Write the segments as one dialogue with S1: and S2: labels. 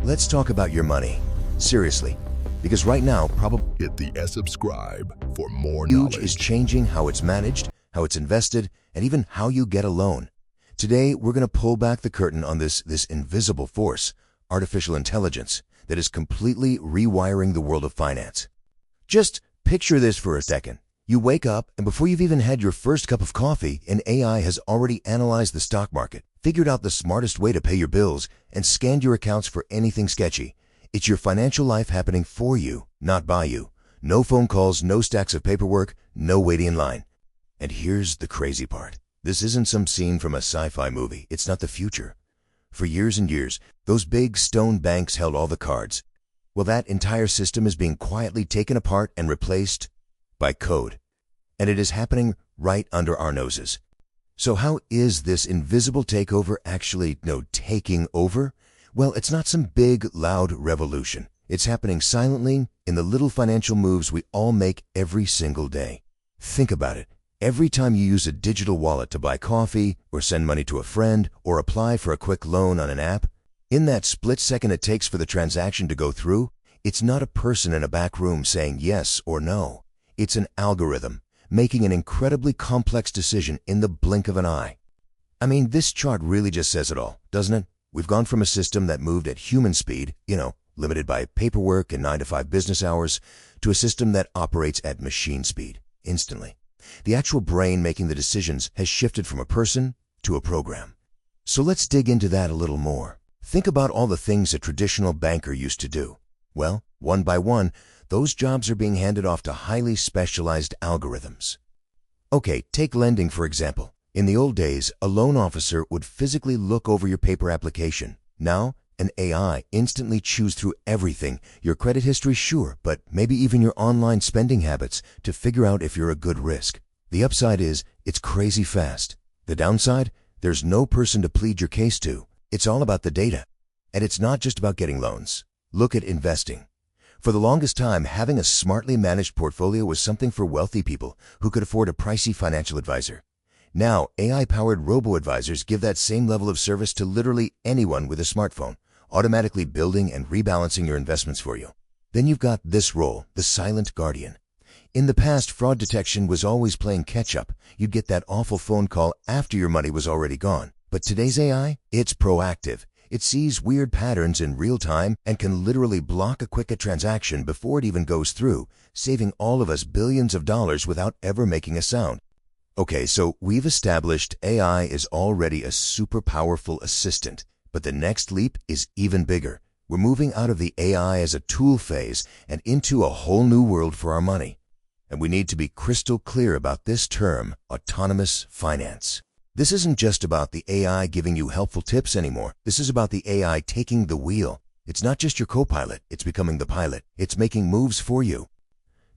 S1: Let's talk about your money. Seriously, because right now, probably
S2: Hit the subscribe for more
S1: huge
S2: knowledge.
S1: is changing how it's managed, how it's invested, and even how you get a loan. Today, we're going to pull back the curtain on this invisible force, artificial intelligence, that is completely rewiring the world of finance. Just picture this for a second. You wake up, and before you've even had your first cup of coffee, an AI has already analyzed the stock market, figured out the smartest way to pay your bills, and scanned your accounts for anything sketchy. It's your financial life happening for you, not by you. No phone calls, no stacks of paperwork, no waiting in line. And here's the crazy part. This isn't some scene from a sci-fi movie. It's not the future. For years and years, those big stone banks held all the cards. Well, that entire system is being quietly taken apart and replaced by code. And it is happening right under our noses. So how is this invisible takeover actually, taking over? Well, it's not some big, loud revolution. It's happening silently in the little financial moves we all make every single day. Think about it. Every time you use a digital wallet to buy coffee, or send money to a friend, or apply for a quick loan on an app, in that split second it takes for the transaction to go through, it's not a person in a back room saying yes or no. It's an algorithm making an incredibly complex decision in the blink of an eye. I mean, this chart really just says it all, doesn't it? We've gone from a system that moved at human speed, limited by paperwork and 9-to-5 business hours, to a system that operates at machine speed, instantly. The actual brain making the decisions has shifted from a person to a program. So let's dig into that a little more. Think about all the things a traditional banker used to do. Well, one by one, those jobs are being handed off to highly specialized algorithms. Okay, take lending for example. In the old days, a loan officer would physically look over your paper application. Now, an AI instantly chews through everything, your credit history, sure, but maybe even your online spending habits to figure out if you're a good risk. The upside is, it's crazy fast. The downside? There's no person to plead your case to. It's all about the data. And it's not just about getting loans. Look at investing. For the longest time, having a smartly managed portfolio was something for wealthy people who could afford a pricey financial advisor. Now, AI-powered robo-advisors give that same level of service to literally anyone with a smartphone, automatically building and rebalancing your investments for you. Then you've got this role, the silent guardian. In the past, fraud detection was always playing catch-up. You'd get that awful phone call after your money was already gone. But today's AI, it's proactive. It sees weird patterns in real time and can literally block a quick transaction before it even goes through, saving all of us billions of dollars without ever making a sound. Okay, so we've established AI is already a super powerful assistant, but the next leap is even bigger. We're moving out of the AI as a tool phase and into a whole new world for our money. And we need to be crystal clear about this term, autonomous finance. This isn't just about the AI giving you helpful tips anymore. This is about the AI taking the wheel. It's not just your co-pilot, it's becoming the pilot. It's making moves for you.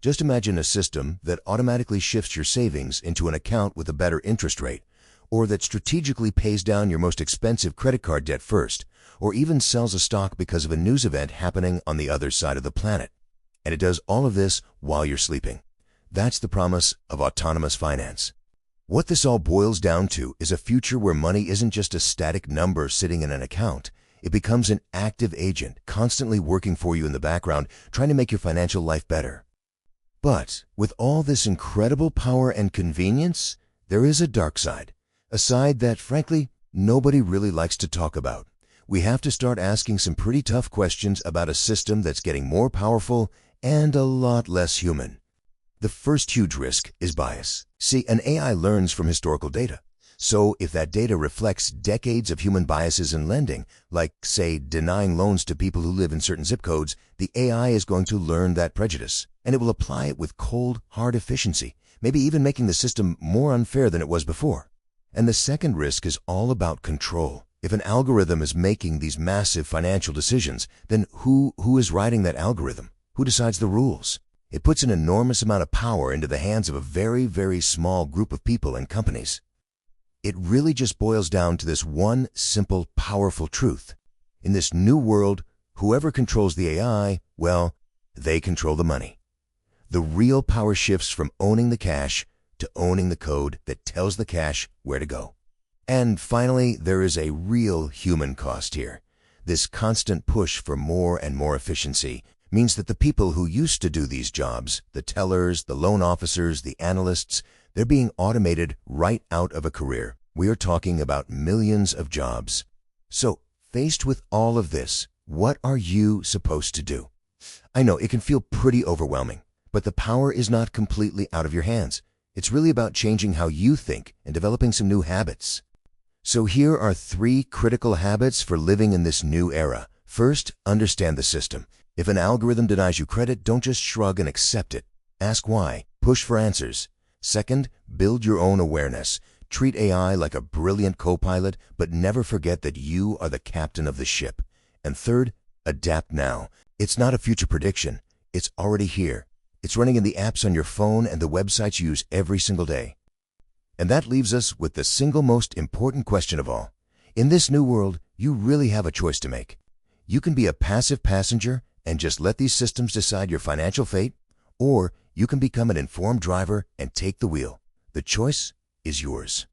S1: Just imagine a system that automatically shifts your savings into an account with a better interest rate, or that strategically pays down your most expensive credit card debt first, or even sells a stock because of a news event happening on the other side of the planet. And it does all of this while you're sleeping. That's the promise of autonomous finance. What this all boils down to is a future where money isn't just a static number sitting in an account. It becomes an active agent, constantly working for you in the background, trying to make your financial life better. But with all this incredible power and convenience, there is a dark side. A side that, frankly, nobody really likes to talk about. We have to start asking some pretty tough questions about a system that's getting more powerful and a lot less human. The first huge risk is bias. See, an AI learns from historical data. So if that data reflects decades of human biases in lending, like, say, denying loans to people who live in certain zip codes, the AI is going to learn that prejudice, and it will apply it with cold, hard efficiency, maybe even making the system more unfair than it was before. And the second risk is all about control. If an algorithm is making these massive financial decisions, then who is writing that algorithm? Who decides the rules? It puts an enormous amount of power into the hands of a very, very small group of people and companies. It really just boils down to this one simple, powerful truth. In this new world, whoever controls the AI, well, they control the money. The real power shifts from owning the cash to owning the code that tells the cash where to go. And finally, there is a real human cost here. This constant push for more and more efficiency means that the people who used to do these jobs, the tellers, the loan officers, the analysts, they're being automated right out of a career. We are talking about millions of jobs. So, faced with all of this, what are you supposed to do? I know it can feel pretty overwhelming, but the power is not completely out of your hands. It's really about changing how you think and developing some new habits. So here are 3 critical habits for living in this new era. First, understand the system. If an algorithm denies you credit, don't just shrug and accept it. Ask why. Push for answers. Second, build your own awareness. Treat AI like a brilliant co-pilot, but never forget that you are the captain of the ship. And third, adapt now. It's not a future prediction. It's already here. It's running in the apps on your phone and the websites you use every single day. And that leaves us with the single most important question of all. In this new world, you really have a choice to make. You can be a passive passenger and just let these systems decide your financial fate, or you can become an informed driver and take the wheel. The choice is yours.